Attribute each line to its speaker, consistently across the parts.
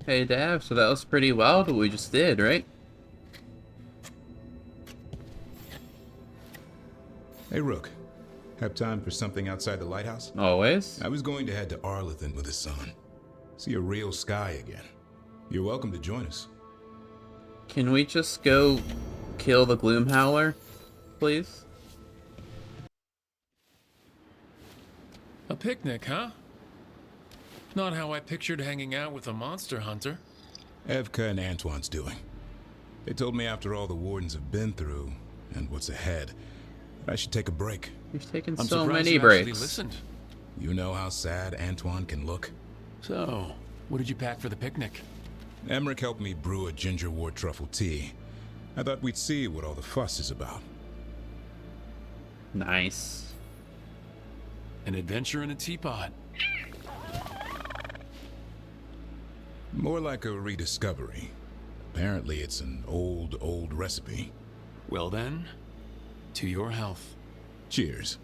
Speaker 1: Hey, Dav, so that was pretty wild what we just did, right?
Speaker 2: Hey, Rook. Have time for something outside the lighthouse?
Speaker 1: Always.
Speaker 2: I was going to head to Arlington with the sun. See a real sky again. You're welcome to join us.
Speaker 1: Can we just go kill the Gloom Howler, please?
Speaker 3: A picnic, huh? Not how I pictured hanging out with a monster hunter.
Speaker 2: Evka and Antoine's doing. They told me after all the wardens have been through, and what's ahead, I should take a break.
Speaker 1: You've taken
Speaker 3: I'm
Speaker 1: so
Speaker 3: surprised
Speaker 1: many
Speaker 3: you actually
Speaker 1: breaks.
Speaker 3: listened.
Speaker 2: You know how sad Antoine can look?
Speaker 3: So, what did you pack for the picnic?
Speaker 2: Emmerich helped me brew a ginger wort truffle tea. I thought we'd see what all the fuss is about.
Speaker 1: Nice.
Speaker 3: An adventure in a teapot.
Speaker 2: More like a rediscovery. Apparently it's an old recipe.
Speaker 3: Well then, to your health.
Speaker 2: Cheers.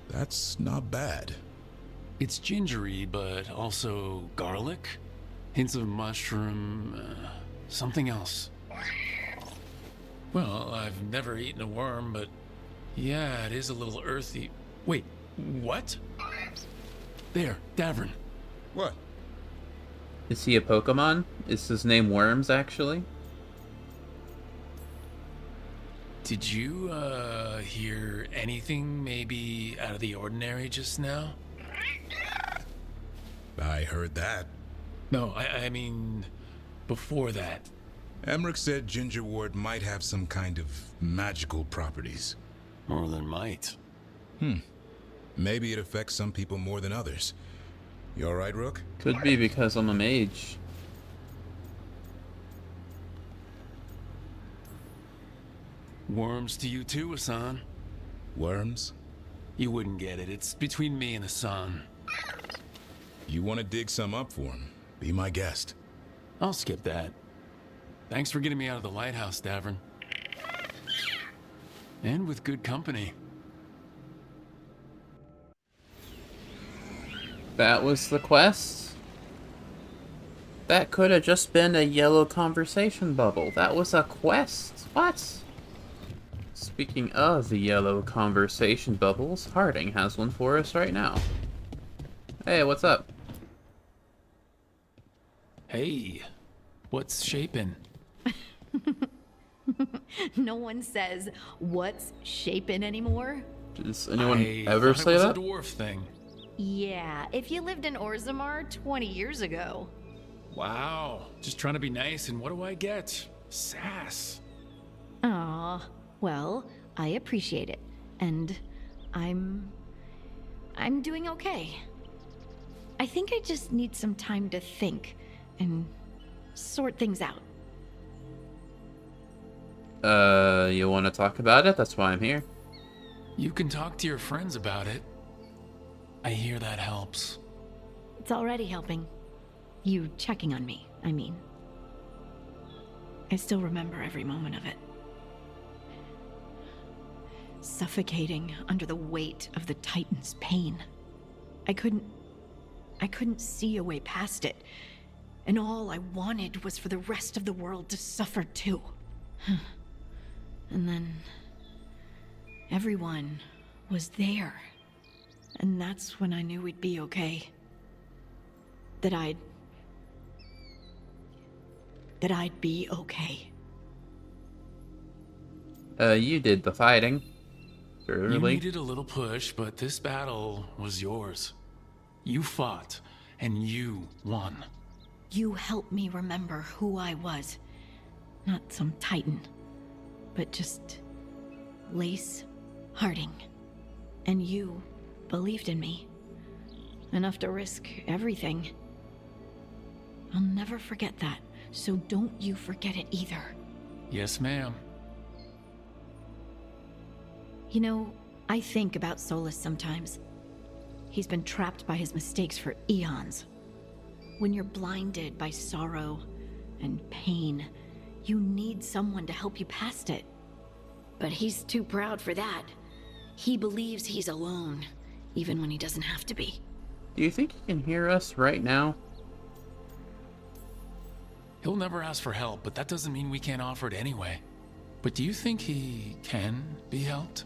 Speaker 2: That's not bad.
Speaker 3: It's gingery, but also garlic, hints of mushroom, something else. Well, I've never eaten a worm, but yeah, it is a little earthy. Wait, what? There, Davern.
Speaker 2: What?
Speaker 1: Is he a Pokemon? Is his name Worms, actually?
Speaker 3: Did you, hear anything maybe out of the ordinary just now?
Speaker 2: I heard that.
Speaker 3: No, I mean, before that.
Speaker 2: Emmerich said ginger wort might have some kind of magical properties.
Speaker 3: More than might.
Speaker 2: Maybe it affects some people more than others. You alright, Rook?
Speaker 1: Could be because I'm a mage.
Speaker 3: Worms to you too, Hassan.
Speaker 2: Worms?
Speaker 3: You wouldn't get it. It's between me and Hassan.
Speaker 2: You want to dig some up for him? Be my guest.
Speaker 3: I'll skip that. Thanks for getting me out of the lighthouse, Davern. And with good company.
Speaker 1: That was the quest? That could have just been a yellow conversation bubble. That was a quest? What? Speaking of the yellow conversation bubbles, Harding has one for us right now. Hey, what's up?
Speaker 3: Hey, what's shaping?
Speaker 4: No one says, "What's shaping" anymore?
Speaker 1: Does anyone
Speaker 3: I
Speaker 1: ever
Speaker 3: thought
Speaker 1: say
Speaker 3: it was
Speaker 1: that?
Speaker 3: a dwarf thing.
Speaker 4: Yeah, if you lived in Orzammar 20 years ago.
Speaker 3: Wow, just trying to be nice, and what do I get? Sass.
Speaker 4: Aw, well, I appreciate it. And I'm doing okay. I think I just need some time to think and sort things out.
Speaker 1: You want to talk about it? That's why I'm here.
Speaker 3: You can talk to your friends about it. I hear that helps.
Speaker 4: It's already helping. You checking on me, I mean. I still remember every moment of it. Suffocating under the weight of the Titan's pain. I couldn't see a way past it. And all I wanted was for the rest of the world to suffer too. And then everyone was there. And that's when I knew we'd be okay. That I'd be okay.
Speaker 1: You did the fighting.
Speaker 3: You
Speaker 1: Early.
Speaker 3: needed a little push, but this battle was yours. You fought, and you won.
Speaker 4: You helped me remember who I was. Not some Titan, but just Lace Harding. And you believed in me. Enough to risk everything. I'll never forget that, so don't you forget it either.
Speaker 3: Yes, ma'am.
Speaker 4: You know, I think about Solus sometimes. He's been trapped by his mistakes for eons. When you're blinded by sorrow and pain, you need someone to help you past it. But he's too proud for that. He believes he's alone, even when he doesn't have to be.
Speaker 1: Do you think he can hear us right now?
Speaker 3: He'll never ask for help, but that doesn't mean we can't offer it anyway. But do you think he can be helped?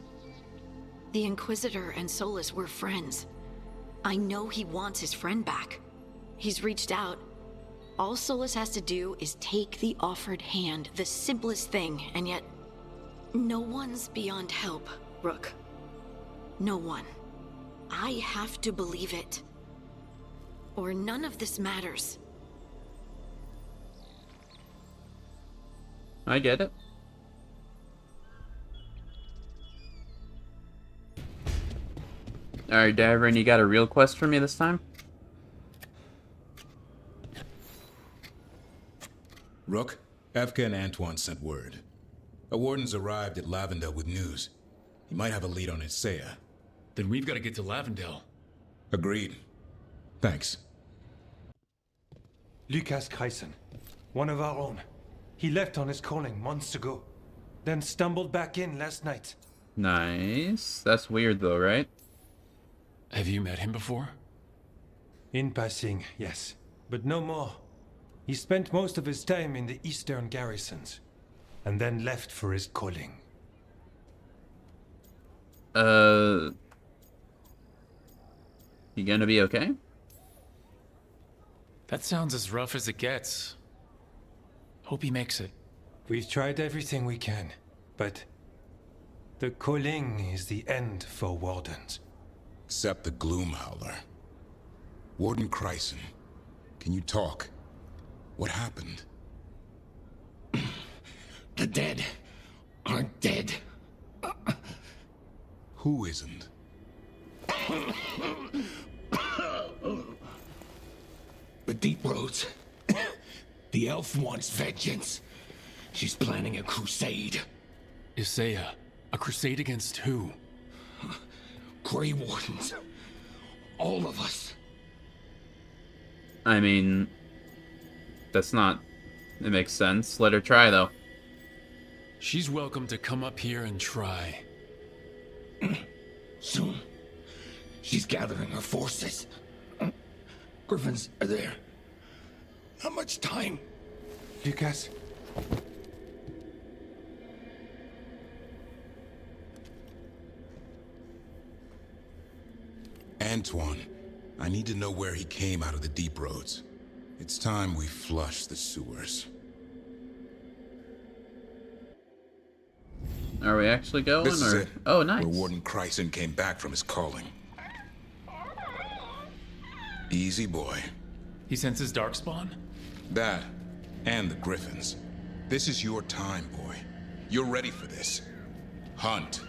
Speaker 4: The Inquisitor and Solus were friends. I know he wants his friend back. He's reached out. All Solus has to do is take the offered hand, the simplest thing, and yet no one's beyond help, Rook. No one. I have to believe it. Or none of this matters.
Speaker 1: I get it. Alright, Davern, you got a real quest for me this time?
Speaker 2: Rook, Evka and Antoine sent word. A warden's arrived at Lavendel with news. He might have a lead on Isaiah.
Speaker 3: Then we've got to get to Lavendel.
Speaker 2: Agreed. Thanks.
Speaker 5: Lucas Grayson, one of our own. He left on his calling months ago, then stumbled back in last night.
Speaker 1: Nice. That's weird though, right?
Speaker 3: Have you met him before?
Speaker 5: In passing, yes, but no more. He spent most of his time in the eastern garrisons, and then left for his calling.
Speaker 1: You gonna be okay?
Speaker 3: That sounds as rough as it gets. Hope he makes it.
Speaker 5: We've tried everything we can, but the calling is the end for wardens.
Speaker 2: Except the Gloomhowler. Warden Chryson, can you talk? What happened?
Speaker 6: The dead aren't dead.
Speaker 2: Who isn't?
Speaker 6: The Deep Roads. The elf wants vengeance. She's planning a crusade.
Speaker 3: Isaiah, a crusade against who?
Speaker 6: Grey Wardens. All of us.
Speaker 1: I mean, that's not... It makes sense. Let her try, though.
Speaker 3: She's welcome to come up here and try.
Speaker 6: Soon. She's gathering her forces. Griffons are there. Not much time.
Speaker 5: Lucas?
Speaker 2: Antoine, I need to know where he came out of the Deep Roads. It's time we flush the sewers.
Speaker 1: Are we actually going,
Speaker 2: This is
Speaker 1: or...
Speaker 2: it.
Speaker 1: Oh, nice.
Speaker 2: Where Warden Chryson came back from his calling. Easy, boy.
Speaker 3: He senses Darkspawn?
Speaker 2: That, and the Griffins. This is your time, boy. You're ready for this. Hunt.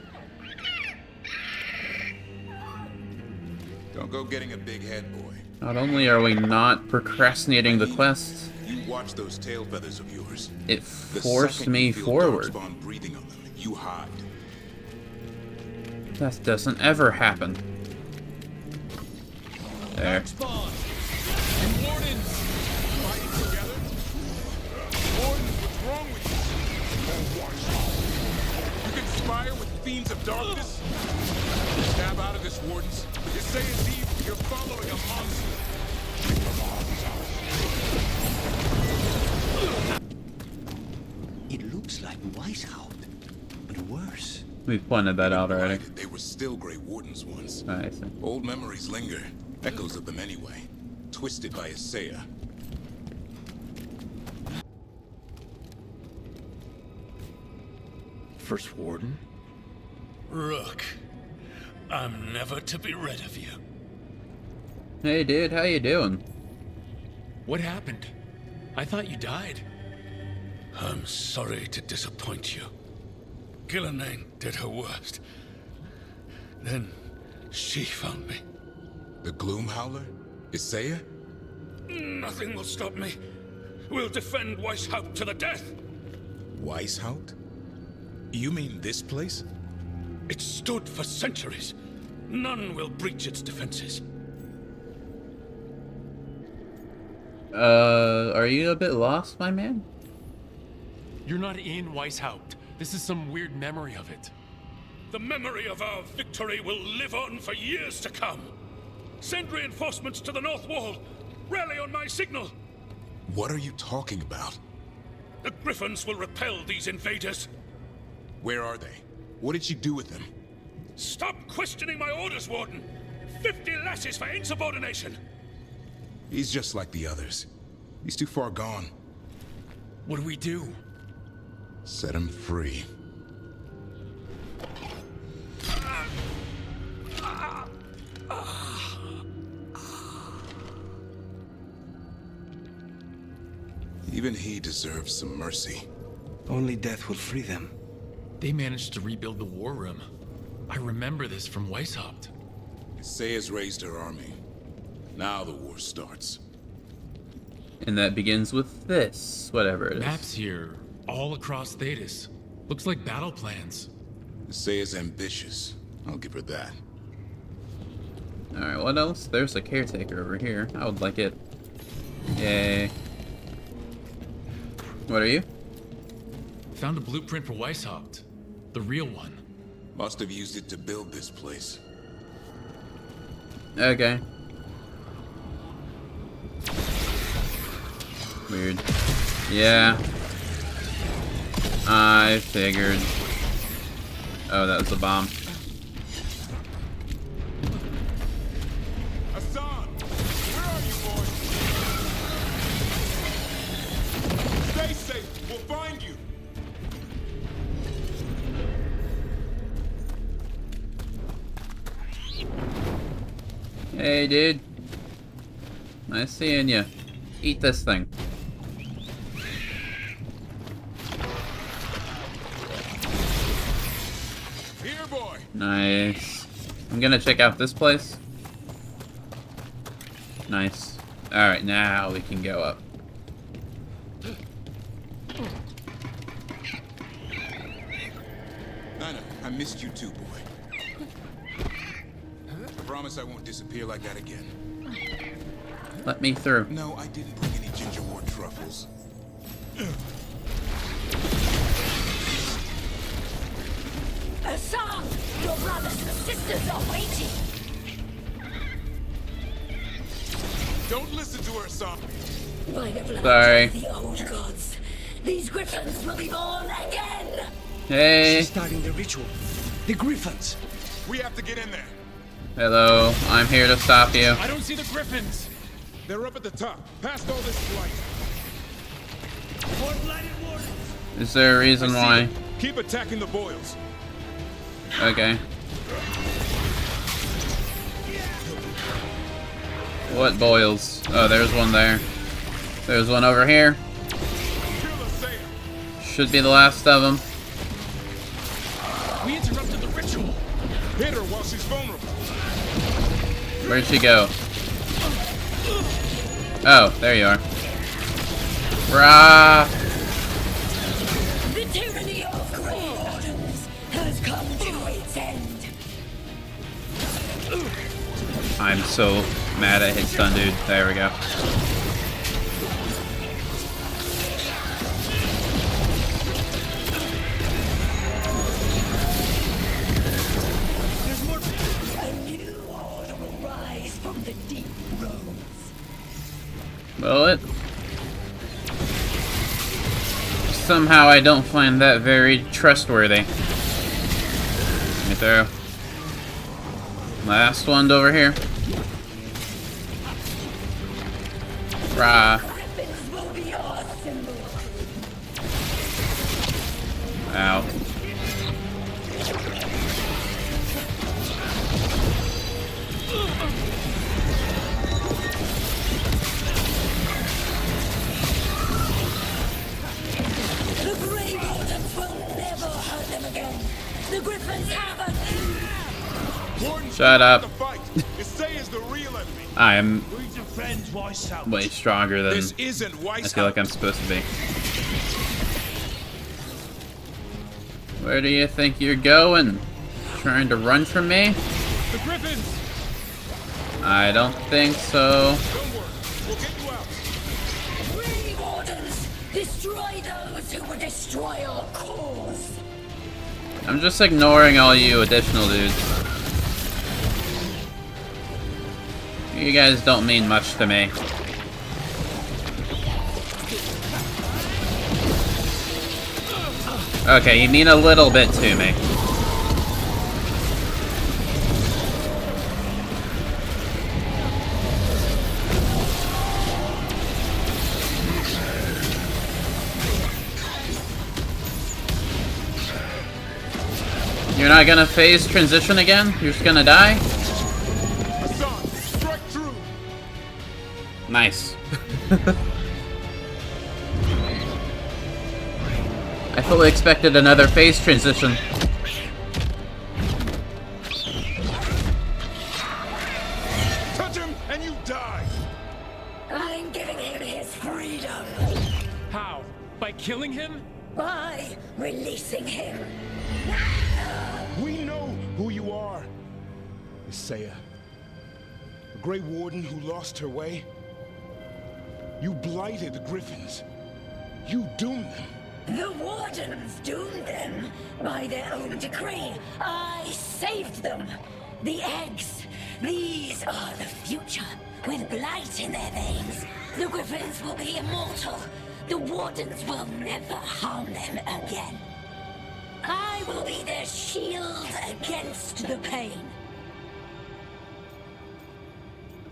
Speaker 2: Don't go getting a big head, boy.
Speaker 1: Not only are we not procrastinating the quest,
Speaker 2: You watch those tail feathers of yours.
Speaker 1: it
Speaker 2: The
Speaker 1: forced
Speaker 2: second
Speaker 1: me
Speaker 2: you feel
Speaker 1: forward.
Speaker 2: Darkspawn breathing on them, you hide.
Speaker 1: That doesn't ever happen. There.
Speaker 7: Spawn and Wardens fighting together. Wardens, what's wrong with you? You conspire with fiends of darkness. Stab out of this, Wardens. You say it's evil. You're following a monster.
Speaker 8: It looks like Weishaupt, but worse.
Speaker 1: We've pointed that out already.
Speaker 2: Right, they were still Grey Wardens once.
Speaker 1: I see.
Speaker 2: Old memories linger. Echoes of them anyway. Twisted by Isaiah.
Speaker 3: First Warden?
Speaker 9: Rook, I'm never to be rid of you.
Speaker 1: Hey, dude, how you doing?
Speaker 3: What happened? I thought you died.
Speaker 9: I'm sorry to disappoint you. Gillenane did her worst. Then she found me.
Speaker 2: The Gloomhowler? Isaiah?
Speaker 9: Nothing will stop me. We'll defend Weishaupt to the death.
Speaker 2: Weishaupt? You mean this place?
Speaker 9: It stood for centuries. None will breach its defenses.
Speaker 1: Are you a bit lost, my man?
Speaker 3: You're not in Weishaupt. This is some weird memory of it.
Speaker 9: The memory of our victory will live on for years to come. Send reinforcements to the North Wall. Rally on my signal.
Speaker 2: What are you talking about?
Speaker 9: The Griffons will repel these invaders.
Speaker 2: Where are they? What did you do with them?
Speaker 9: Stop questioning my orders, Warden. 50 lashes for insubordination.
Speaker 2: He's just like the others. He's too far gone.
Speaker 3: What do we do?
Speaker 2: Set him free. Even he deserves some mercy.
Speaker 8: Only death will free them.
Speaker 3: They managed to rebuild the war room. I remember this from Weishaupt.
Speaker 2: Sayers raised her army. Now the war starts.
Speaker 1: And that begins with this, whatever it is.
Speaker 3: Maps here, all across Thetis. Looks like battle plans.
Speaker 2: Sayers ambitious. I'll give her that.
Speaker 1: Alright, what else? There's a caretaker over here. I would like it. Yay. What are you?
Speaker 3: Found a blueprint for Weishaupt. The real one.
Speaker 2: Must have used it to build this place.
Speaker 1: Okay. Weird. Yeah. I figured. Oh, that was a bomb.
Speaker 7: Hassan! Where are you, boy? Stay safe. We'll find you.
Speaker 1: Hey, dude. Nice seeing you. Eat this thing.
Speaker 7: Here, boy.
Speaker 1: Nice. I'm gonna check out this place. Nice. Alright, now we can go up.
Speaker 2: Nana, I missed you too, boy. I promise I won't disappear like that again.
Speaker 1: Let me through.
Speaker 2: No, I didn't bring any gingerwort truffles.
Speaker 10: Hassan! Your brothers and sisters are waiting!
Speaker 7: Don't listen to her, son.
Speaker 10: By the blood
Speaker 1: Sorry.
Speaker 10: of the old gods, these Griffons will be born again!
Speaker 1: Hey.
Speaker 8: She's starting the ritual. The Griffons.
Speaker 7: We have to get in there.
Speaker 1: Hello. I'm here to stop you.
Speaker 3: I don't see the Griffins!
Speaker 7: They're up at the top, past all this light.
Speaker 1: Is there a reason why?
Speaker 7: Keep attacking the boils.
Speaker 1: Okay. What boils? Oh, there's one there. There's one over here. Should be the last of them.
Speaker 3: We interrupted the ritual.
Speaker 7: Hit her while she's vulnerable.
Speaker 1: Where'd she go? Oh, there you are. Rah!
Speaker 10: The tyranny of Grey Wardens has come to its end.
Speaker 1: I'm so mad at his stun, dude. There we go.
Speaker 10: A new horde will rise from the deep roads.
Speaker 1: Well, somehow I don't find that very trustworthy. Let me throw. Last one over here. Rah.
Speaker 10: Griffins will be our symbol.
Speaker 1: Ow.
Speaker 10: The Grey Wardens will never hurt them again. The Griffins have a
Speaker 7: Warden,
Speaker 1: Shut up.
Speaker 7: The fight. Isay is the real enemy.
Speaker 1: I am
Speaker 8: We're your friends, Weishaupt.
Speaker 1: way stronger than
Speaker 7: This isn't
Speaker 1: I
Speaker 7: Weishaupt.
Speaker 1: feel like I'm supposed to be. Where do you think you're going? Trying to run from me?
Speaker 7: The Griffins.
Speaker 1: I don't think so.
Speaker 7: Don't worry. We'll get you out.
Speaker 10: Grey Wardens! Destroy those who would destroy our cause!
Speaker 1: I'm just ignoring all you additional dudes. You guys don't mean much to me. Okay, you mean a little bit to me. You're not gonna phase transition again? You're just gonna die?
Speaker 7: Strike through.
Speaker 1: Nice. I fully expected another phase transition.
Speaker 7: Touch him and you die.
Speaker 10: I'm giving him his freedom
Speaker 3: How? By killing him?
Speaker 10: by releasing him.
Speaker 7: We know who you are. Isaiah. A Grey Warden who lost her way. You blighted the Griffins. You doomed them.
Speaker 10: The Wardens doomed them by their own decree. I saved them. The eggs. These are the future. With blight in their veins, the Griffins will be immortal. The Wardens will never harm them again. I will be their shield against the pain.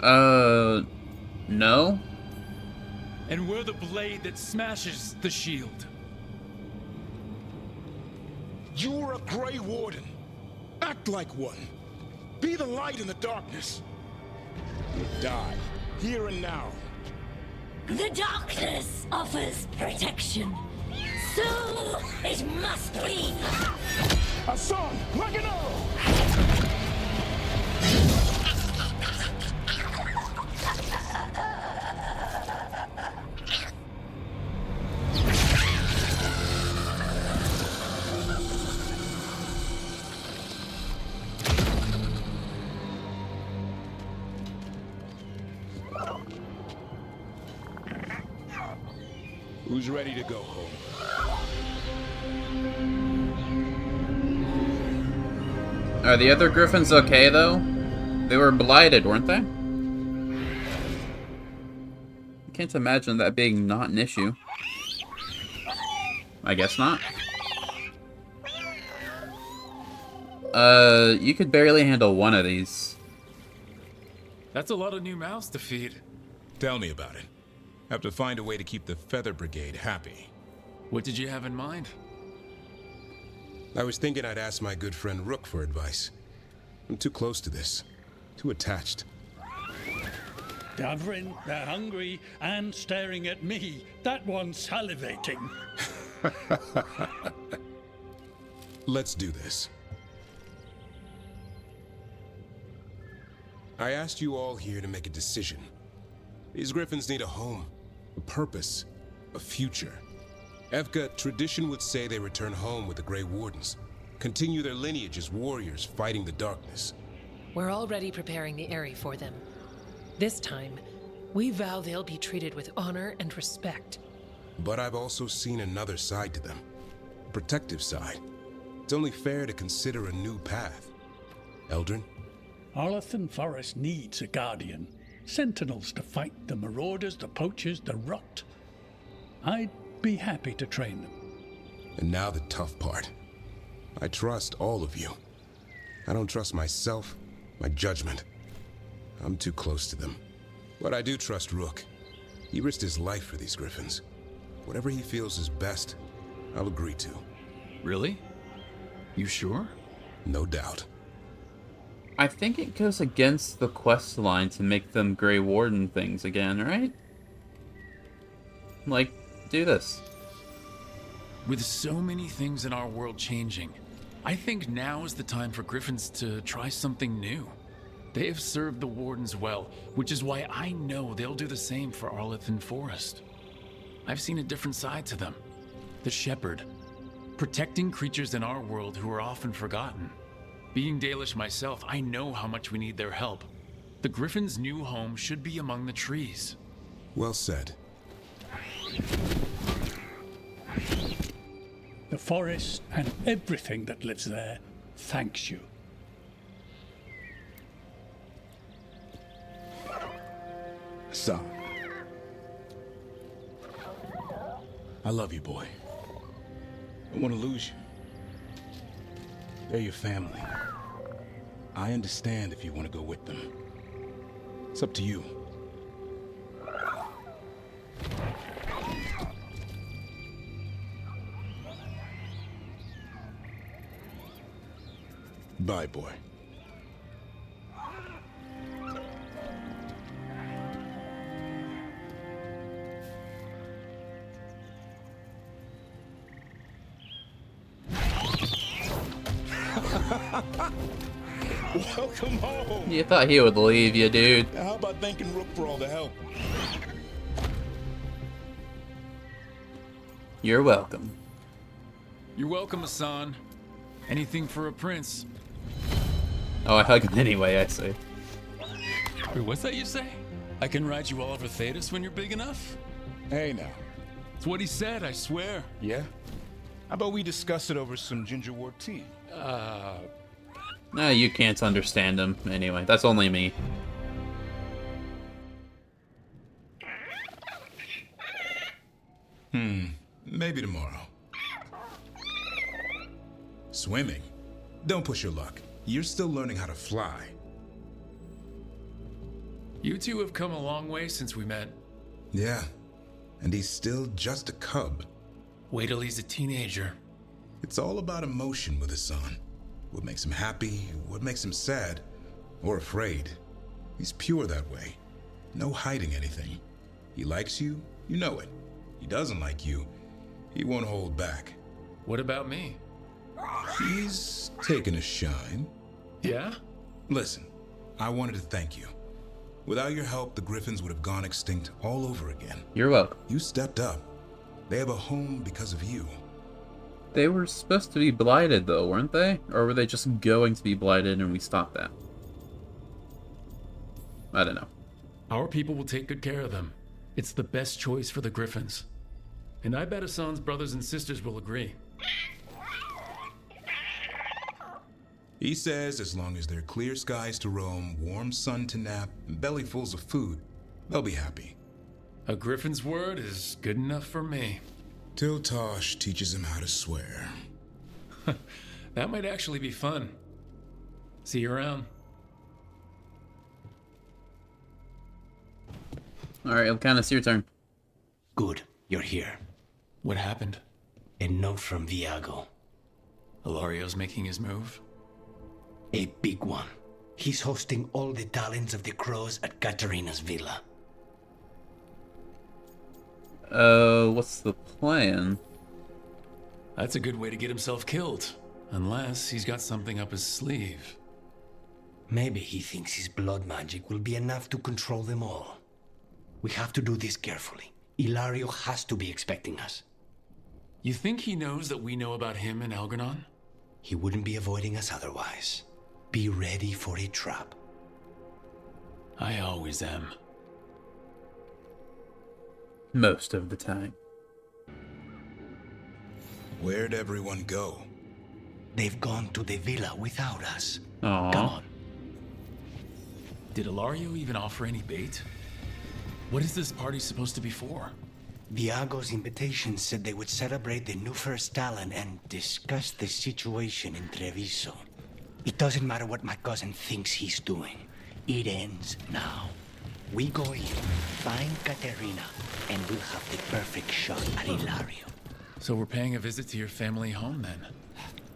Speaker 1: No?
Speaker 3: And we're the blade that smashes the shield.
Speaker 7: You're a Grey Warden. Act like one. Be the light in the darkness. You die, here and now.
Speaker 10: The darkness offers protection. So it must be.
Speaker 7: Hassan, like an arrow! Who's ready to go home?
Speaker 1: Are the other Griffins okay, though? They were blighted, weren't they? I can't imagine that being not an issue. I guess not. You could barely handle one of these.
Speaker 3: That's a lot of new mouths to feed.
Speaker 2: Tell me about it. Have to find a way to keep the Feather Brigade happy.
Speaker 3: What did you have in mind?
Speaker 2: I was thinking I'd ask my good friend Rook for advice. I'm too close to this. Too attached.
Speaker 8: Davrin, they're hungry and staring at me. That one's salivating.
Speaker 2: Let's do this. I asked you all here to make a decision. These Griffins need a home, a purpose, a future. Evka, tradition would say they return home with the Grey Wardens, continue their lineage as warriors fighting the darkness.
Speaker 11: We're already preparing the Eyrie for them. This time, we vow they'll be treated with honor and respect.
Speaker 2: But I've also seen another side to them, a protective side. It's only fair to consider a new path. Eldrin?
Speaker 8: Arlathan Forest needs a guardian. Sentinels to fight the marauders, the poachers, the rot. I'd be happy to train them.
Speaker 2: And now the tough part. I trust all of you. I don't trust myself, my judgment. I'm too close to them. But I do trust Rook. He risked his life for these Griffins. Whatever he feels is best, I'll agree to.
Speaker 3: Really? You sure?
Speaker 2: No doubt.
Speaker 1: I think it goes against the quest line to make them Grey Warden things again, right? Like, do this.
Speaker 3: With so many things in our world changing, I think now is the time for Griffins to try something new. They have served the Wardens well, which is why I know they'll do the same for Arlathan Forest. I've seen a different side to them. The Shepherd. Protecting creatures in our world who are often forgotten. Being Dalish myself, I know how much we need their help. The Griffin's new home should be among the trees.
Speaker 2: Well said.
Speaker 8: The forest and everything that lives there thanks you.
Speaker 7: Son. I love you, boy. I don't want to lose you. They're your family. I understand if you want to go with them. It's up to you. Bye, boy. Welcome home.
Speaker 1: You thought he would leave you, dude.
Speaker 7: Now, how about thanking Rook for all the help?
Speaker 1: You're welcome.
Speaker 3: You're welcome, Hassan. Anything for a prince.
Speaker 1: Oh, I hug him anyway, I see.
Speaker 3: Wait, what's that you say? I can ride you all over Thetis when you're big enough?
Speaker 7: Hey, now.
Speaker 3: It's what he said, I swear.
Speaker 7: Yeah? How about we discuss it over some gingerwort tea?
Speaker 1: Nah, you can't understand him anyway. That's only me.
Speaker 2: Maybe tomorrow. Swimming? Don't push your luck. You're still learning how to fly.
Speaker 3: You two have come a long way since we met.
Speaker 2: Yeah, and he's still just a cub.
Speaker 3: Wait till he's a teenager.
Speaker 2: It's all about emotion with Hassan. What makes him happy, what makes him sad, or afraid. He's pure that way. No hiding anything. He likes you, you know it. He doesn't like you, he won't hold back.
Speaker 3: What about me?
Speaker 2: He's taken a shine.
Speaker 3: Yeah?
Speaker 2: Listen, I wanted to thank you. Without your help, the Griffins would have gone extinct all over again.
Speaker 1: You're welcome.
Speaker 2: You stepped up. They have a home because of you.
Speaker 1: They were supposed to be blighted, though, weren't they? Or were they just going to be blighted and we stopped that? I don't know.
Speaker 3: Our people will take good care of them. It's the best choice for the Griffins. And I bet Hassan's brothers and sisters will agree.
Speaker 2: He says as long as there are clear skies to roam, warm sun to nap, and bellyfuls of food, they'll be happy.
Speaker 3: A Griffin's word is good enough for me.
Speaker 2: Till Tosh teaches him how to swear.
Speaker 3: That might actually be fun. See you around.
Speaker 1: Alright, Elkanah, it's your turn.
Speaker 12: Good, you're here.
Speaker 3: What happened?
Speaker 12: A note from Viago.
Speaker 3: Ilario's making his move?
Speaker 12: A big one. He's hosting all the talents of the crows at Katarina's villa.
Speaker 1: What's the plan?
Speaker 3: That's a good way to get himself killed. Unless he's got something up his sleeve.
Speaker 12: Maybe he thinks his blood magic will be enough to control them all. We have to do this carefully. Ilario has to be expecting us.
Speaker 3: You think he knows that we know about him and Algernon?
Speaker 12: He wouldn't be avoiding us otherwise. Be ready for a trap.
Speaker 3: I always am.
Speaker 1: Most of the time.
Speaker 2: Where'd everyone go?
Speaker 12: They've gone to the villa without us.
Speaker 1: Aww.
Speaker 12: Come on.
Speaker 3: Did Ilario even offer any bait? What is this party supposed to be for?
Speaker 12: Viago's invitation said they would celebrate the new first talent and discuss the situation in Treviso. It doesn't matter what my cousin thinks he's doing. It ends now. We go in, find Katerina, and we'll have the perfect shot at Ilario.
Speaker 3: So we're paying a visit to your family home then?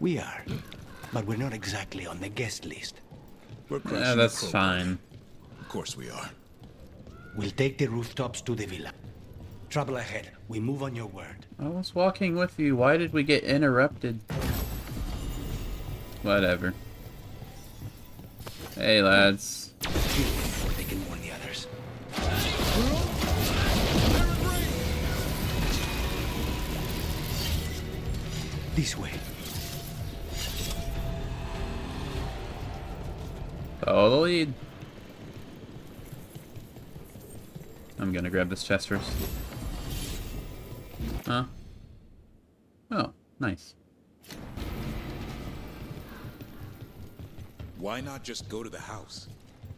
Speaker 12: We are, but we're not exactly on the guest list.
Speaker 2: We're
Speaker 1: Yeah, that's fine.
Speaker 2: Of course we are.
Speaker 12: We'll take the rooftops to the villa. Trouble ahead. We move on your word.
Speaker 1: I was walking with you. Why did we get interrupted? Whatever. Hey, lads.
Speaker 12: Before they can warn the others. This way.
Speaker 1: Follow the lead. I'm gonna grab this chest first. Huh? Oh, Nice.
Speaker 2: Why not just go to the house?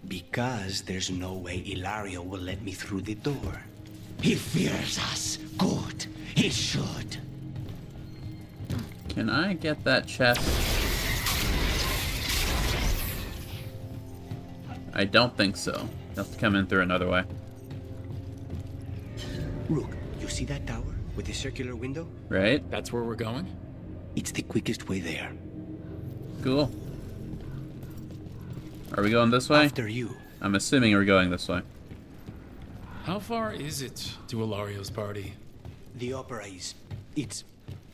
Speaker 12: Because there's no way Ilario will let me through the door. He fears us. Good. He should.
Speaker 1: Can I get that chest? I don't think so. You'll have to come in through another way.
Speaker 12: Rook, you see that tower with the circular window?
Speaker 1: Right?
Speaker 3: That's where we're going?
Speaker 12: It's the quickest way there.
Speaker 1: Cool. Are we going this way?
Speaker 12: After you.
Speaker 1: I'm assuming we're going this way.
Speaker 3: How far is it to Ilario's party?
Speaker 12: The opera is... It's...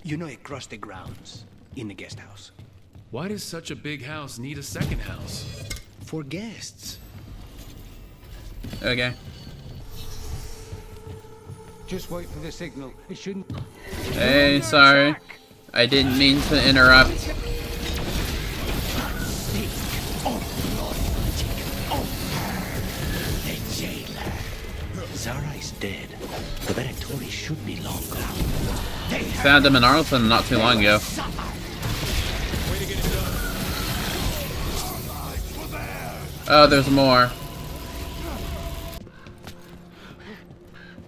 Speaker 12: You know, across the grounds. In the guest house.
Speaker 3: Why does such a big house need a second house?
Speaker 12: For guests.
Speaker 1: Okay.
Speaker 13: Just wait for the signal. It shouldn't...
Speaker 1: Hey, sorry. I didn't mean to interrupt.
Speaker 12: Zara is dead. The Venatori should be long gone.
Speaker 1: Found him in Arlington not too long ago. Oh, there's more.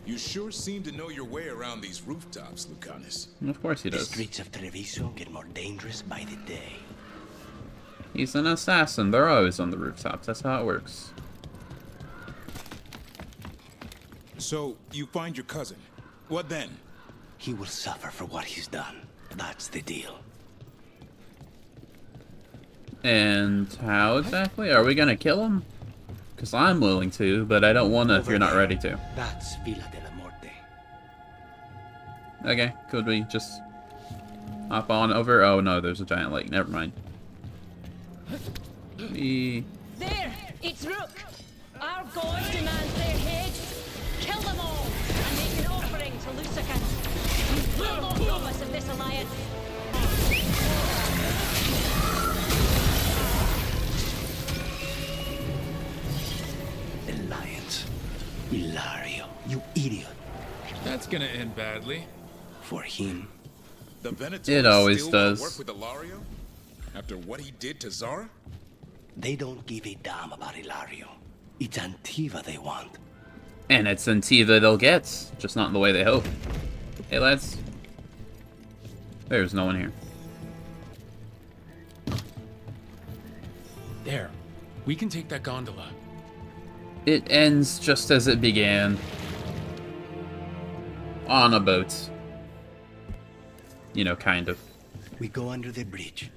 Speaker 2: You sure seem to know your way around these rooftops, Lucanus.
Speaker 1: Of course he
Speaker 12: The
Speaker 1: does.
Speaker 12: streets of Treviso get more dangerous by the day.
Speaker 1: He's an assassin. They're always on the rooftops. That's how it works.
Speaker 2: So, you find your cousin. What then?
Speaker 12: He will suffer for what he's done. That's the deal.
Speaker 1: And how exactly? Are we gonna kill him? Because I'm willing to, but I don't want to if you're not ready to.
Speaker 12: That's Villa de la Morte.
Speaker 1: Okay, could we just hop on over? Oh no, there's a giant lake. Never mind.
Speaker 10: There! It's Rook! Our god demands their heads! Kill them all! And make an offering to Lucican! We will not rob us of this alliance!
Speaker 12: Alliance. Ilario, you idiot.
Speaker 3: That's gonna end badly.
Speaker 12: For him.
Speaker 2: The Venator
Speaker 1: It always
Speaker 2: still wanna
Speaker 1: does.
Speaker 2: work with Ilario? After what he did to Zara?
Speaker 12: They don't give a damn about Ilario. It's Antiva they want.
Speaker 1: And it's Antiva they'll get, just not in the way they hope. Hey lads. There's no one here.
Speaker 3: There. We can take that gondola.
Speaker 1: It ends just as it began. On a boat. You know, kind of.
Speaker 12: We go under the bridge.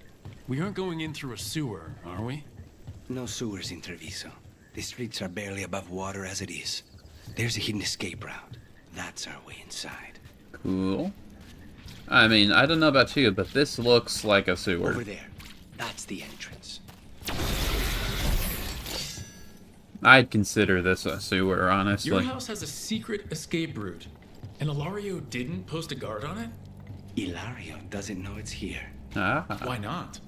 Speaker 3: We aren't going in through a sewer, are we?
Speaker 12: No sewers in Treviso. The streets are barely above water as it is. There's a hidden escape route. That's our way inside.
Speaker 1: Cool. I mean, I don't know about you, but this looks like a sewer.
Speaker 12: Over there. That's the entrance.
Speaker 1: I'd consider this a sewer, honestly.
Speaker 3: Your house has a secret escape route, and Ilario didn't post a guard on it?
Speaker 12: Ilario doesn't know it's here.
Speaker 1: Ah.
Speaker 3: Why not?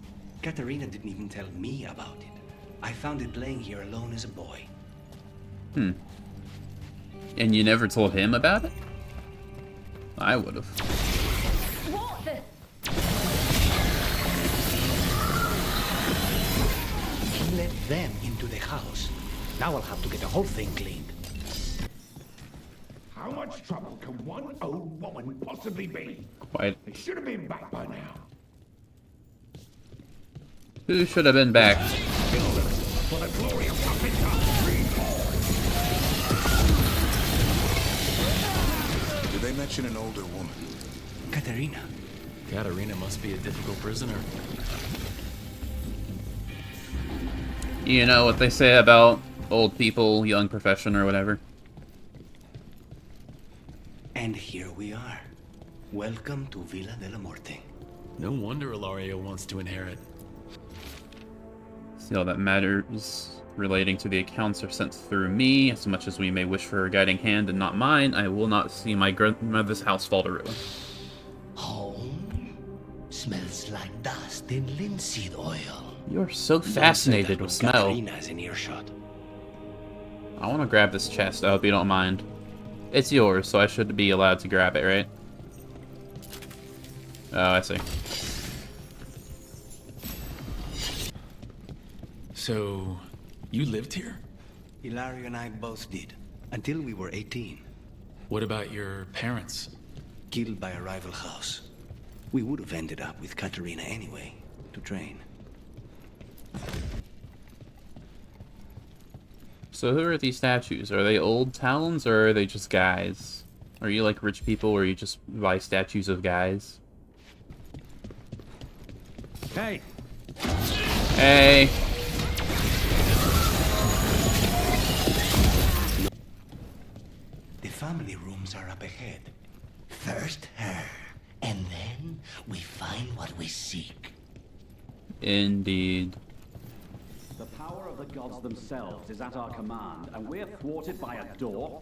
Speaker 12: Katerina didn't even tell me about it. I found it playing here alone as a boy.
Speaker 1: Hmm. And you never told him about it? I would've.
Speaker 10: What the?
Speaker 12: He let them into the house. Now I'll have to get the whole thing cleaned.
Speaker 6: How much trouble can one old woman possibly be?
Speaker 1: Quite.
Speaker 6: They should have been back by now.
Speaker 1: Who should have been back?
Speaker 6: For the glory of Capita,
Speaker 2: Did they mention an older woman?
Speaker 12: Katerina.
Speaker 3: Katerina must be a difficult prisoner.
Speaker 1: You know what they say about old people, young profession, or whatever?
Speaker 12: And here we are. Welcome to Villa de la Morte.
Speaker 3: No wonder Ilario wants to inherit.
Speaker 1: See, all that matters relating to the accounts are sent through me. As much as we may wish for a guiding hand and not mine, I will not see my grandmother's house fall to ruin.
Speaker 12: Home? Smells like dust and linseed oil.
Speaker 1: You're so fascinated with smell.
Speaker 12: Katerina's in earshot.
Speaker 1: I want to grab this chest. I hope you don't mind. It's yours, so I should be allowed to grab it, right? Oh, I see.
Speaker 3: So, you lived here?
Speaker 12: Hilario and I both did, until we were 18.
Speaker 3: What about your parents?
Speaker 12: Killed by a rival house. We would have ended up with Katerina anyway, to train.
Speaker 1: So who are these statues? Are they old Talons, or are they just guys? Are you like rich people where you just buy statues of guys?
Speaker 13: Hey!
Speaker 1: Hey!
Speaker 12: The family rooms are up ahead. First her, and then we find what we seek.
Speaker 1: Indeed.
Speaker 14: The power of the gods themselves is at our command, and we're thwarted by a door?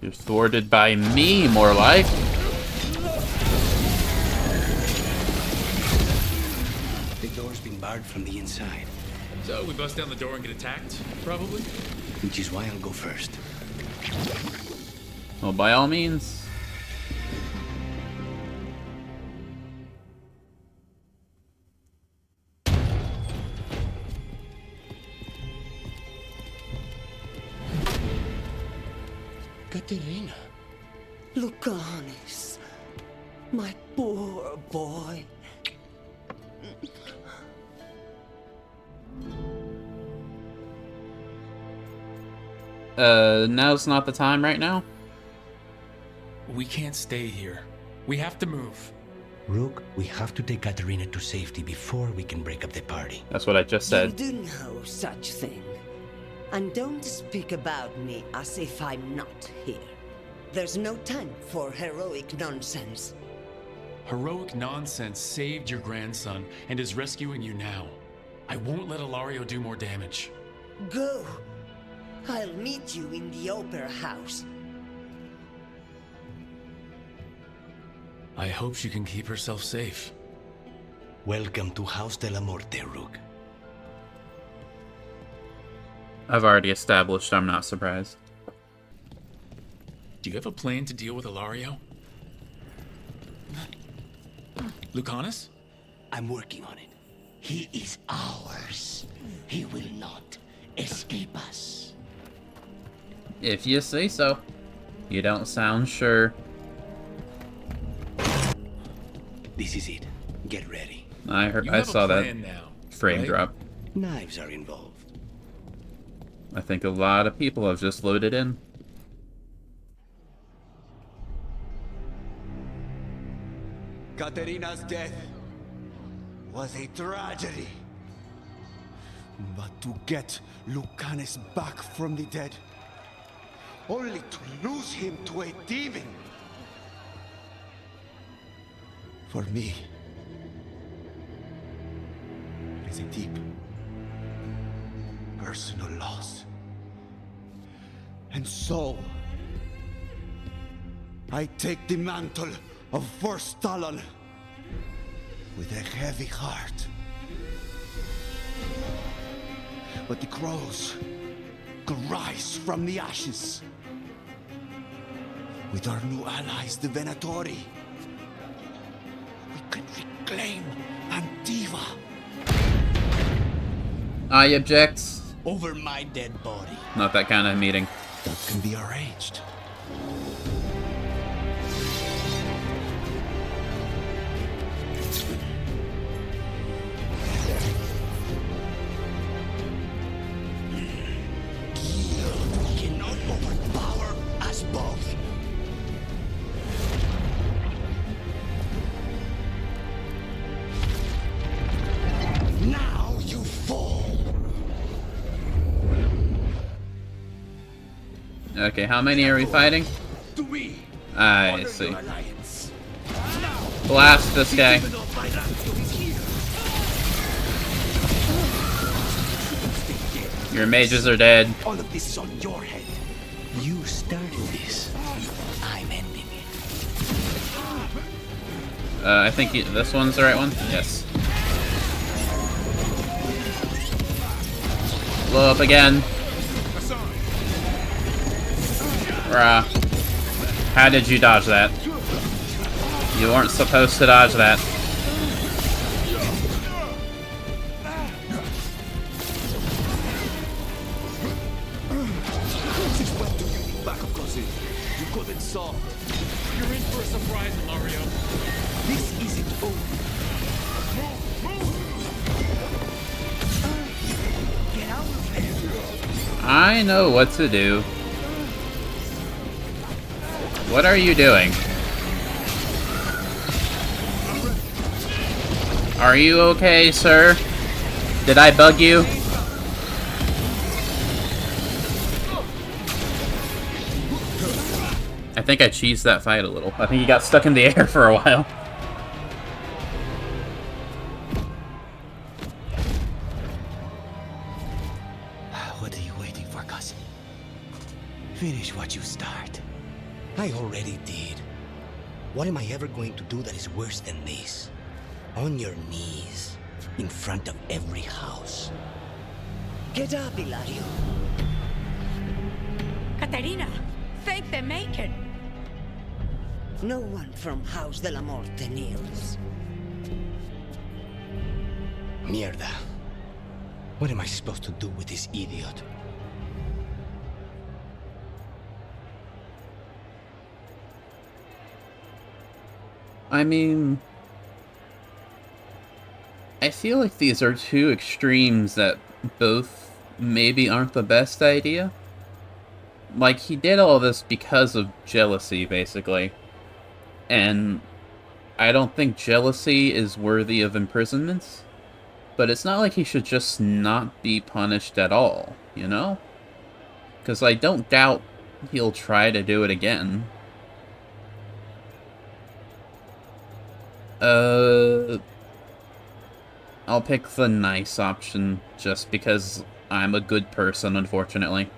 Speaker 1: You're thwarted by me, more like.
Speaker 12: The door's been barred from the inside.
Speaker 3: So, we bust down the door and get attacked, probably?
Speaker 12: Which is why I'll go first.
Speaker 1: Well, by all means.
Speaker 15: Katerina. Lucanis. My poor boy.
Speaker 1: Now's not the time right now?
Speaker 3: We can't stay here. We have to move.
Speaker 12: Rook, we have to take Katerina to safety before we can break up the party.
Speaker 1: That's what I just said.
Speaker 15: You do no such thing. And don't speak about me as if I'm not here. There's no time for heroic nonsense.
Speaker 3: Heroic nonsense saved your grandson and is rescuing you now. I won't let Ilario do more damage.
Speaker 15: Go. I'll meet you in the opera house.
Speaker 3: I hope she can keep herself safe.
Speaker 12: Welcome to House de la Morte, Rook.
Speaker 1: I've already established I'm not surprised.
Speaker 3: Do you have a plan to deal with Ilario? Lucanus?
Speaker 12: I'm working on it. He is ours. He will not escape us.
Speaker 1: If you say so. You don't sound sure.
Speaker 12: This is it. Get ready.
Speaker 1: I saw that
Speaker 3: now,
Speaker 1: frame
Speaker 3: right?
Speaker 1: drop.
Speaker 12: Knives are involved.
Speaker 1: I think a lot of people have just loaded in.
Speaker 16: Katerina's death was a tragedy. But to get Lucanus back from the dead, only to lose him to a demon. For me, it is a deep, personal loss. And so, I take the mantle of First Talon with a heavy heart. But the crows could rise from the ashes. With our new allies, the Venatori, we can reclaim Antiva.
Speaker 1: I object.
Speaker 16: Over my dead body.
Speaker 1: Not that kind of meeting.
Speaker 16: That can be arranged.
Speaker 12: Cannot overpower us both. Now you fall.
Speaker 1: Okay, how many are we fighting?
Speaker 16: To me.
Speaker 1: I see. Blast this guy. Your mages are dead.
Speaker 12: All of this is on your head. You started this. I'm ending it.
Speaker 1: I think this one's the right one. Yes. Blow up again. Bruh. How did you dodge that? You weren't supposed to dodge that.
Speaker 3: You got it soft. You're in for a surprise, Mario.
Speaker 12: This isn't over. Get out of there.
Speaker 1: I know what to do. What are you doing? Are you okay, sir? Did I bug you? I think I cheesed that fight a little. I think he got stuck in the air for a while.
Speaker 12: What are you waiting for, cousin? Finish what you start. I already did. What am I ever going to do that is worse than this? On your knees, in front of every house.
Speaker 15: Get up, Hilario.
Speaker 10: Caterina, thank the Maker.
Speaker 15: No one from House de la Morte kneels.
Speaker 12: Mierda. What am I supposed to do with this idiot?
Speaker 1: I mean, I feel like these are two extremes that both maybe aren't the best idea. Like, he did all this because of jealousy, basically. And I don't think jealousy is worthy of imprisonment. But it's not like he should just not be punished at all, you know? Because I don't doubt he'll try to do it again. I'll pick the nice option, just because I'm a good person, unfortunately.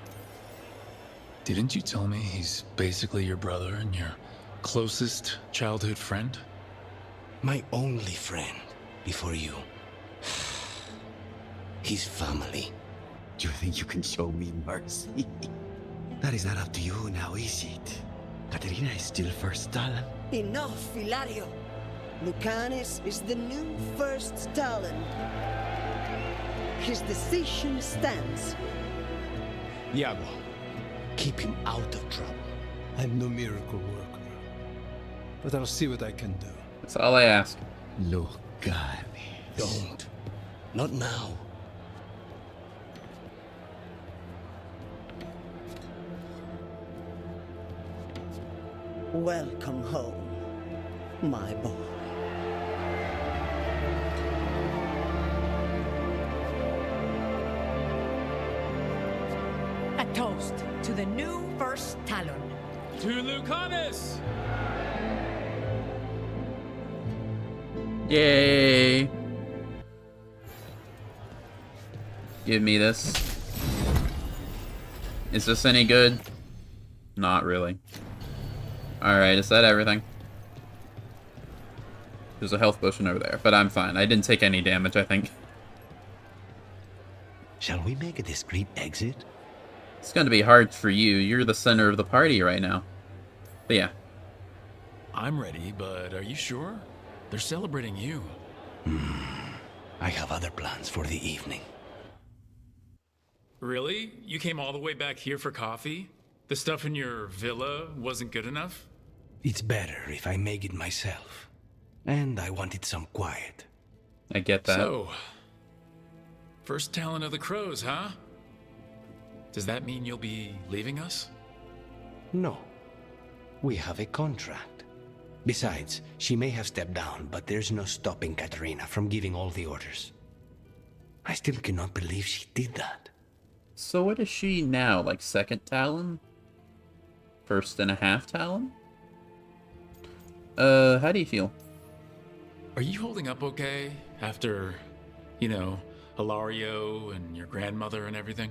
Speaker 3: Didn't you tell me he's basically your brother and your closest childhood friend?
Speaker 12: My only friend, before you. His family. Do you think you can show me mercy? That is not up to you now, is it? Caterina is still first Talon.
Speaker 15: Enough, Hilario. Lucanis is the new first Talon. His decision stands.
Speaker 16: Iago,
Speaker 12: Keep him out of trouble.
Speaker 16: I'm no miracle worker, but I'll see what I can do.
Speaker 1: That's all I ask.
Speaker 12: Lucanis. Don't. Not now.
Speaker 15: Welcome home, my boy.
Speaker 10: A toast to the new first Talon.
Speaker 3: To Lucanus!
Speaker 1: Yay! Give me this. Is this any good? Not really. Alright, is that everything? There's a health potion over there, but I'm fine. I didn't take any damage, I think.
Speaker 12: Shall we make a discreet exit?
Speaker 1: It's gonna be hard for you. You're the center of the party right now. But yeah.
Speaker 3: I'm ready, but are you sure? They're celebrating you.
Speaker 12: I have other plans for the evening.
Speaker 3: Really? You came all the way back here for coffee? The stuff in your villa wasn't good enough?
Speaker 12: It's better if I make it myself. And I wanted some quiet.
Speaker 1: I get that.
Speaker 3: So, first Talon of the Crows, huh? Does that mean you'll be leaving us?
Speaker 12: No. We have a contract. Besides, she may have stepped down, but there's no stopping Caterina from giving all the orders. I still cannot believe she did that.
Speaker 1: So what is she now? Like second Talon? First and a half Talon? How do you feel?
Speaker 3: Are you holding up okay after, you know, Hilario and your grandmother and everything?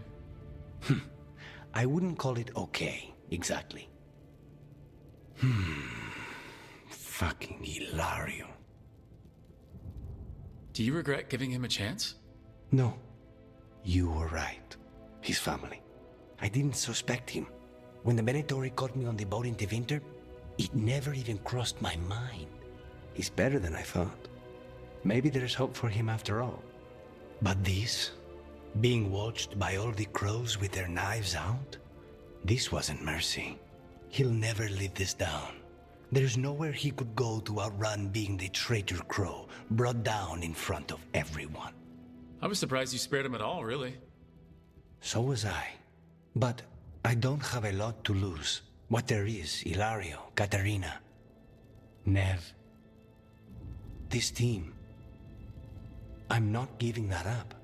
Speaker 12: I wouldn't call it okay, exactly. Fucking Hilario.
Speaker 3: Do you regret giving him a chance?
Speaker 12: No. You were right. His family. I didn't suspect him. When the Venatori caught me on the boat in the winter, it never even crossed my mind. He's better than I thought. Maybe there's hope for him after all. But this, being watched by all the crows with their knives out, this wasn't mercy. He'll never live this down. There's nowhere he could go to outrun being the traitor crow, brought down in front of everyone.
Speaker 3: I was surprised you spared him at all, really.
Speaker 12: So was I. But I don't have a lot to lose. What there is, Ilario, Katarina, Nev. This team. I'm not giving that up.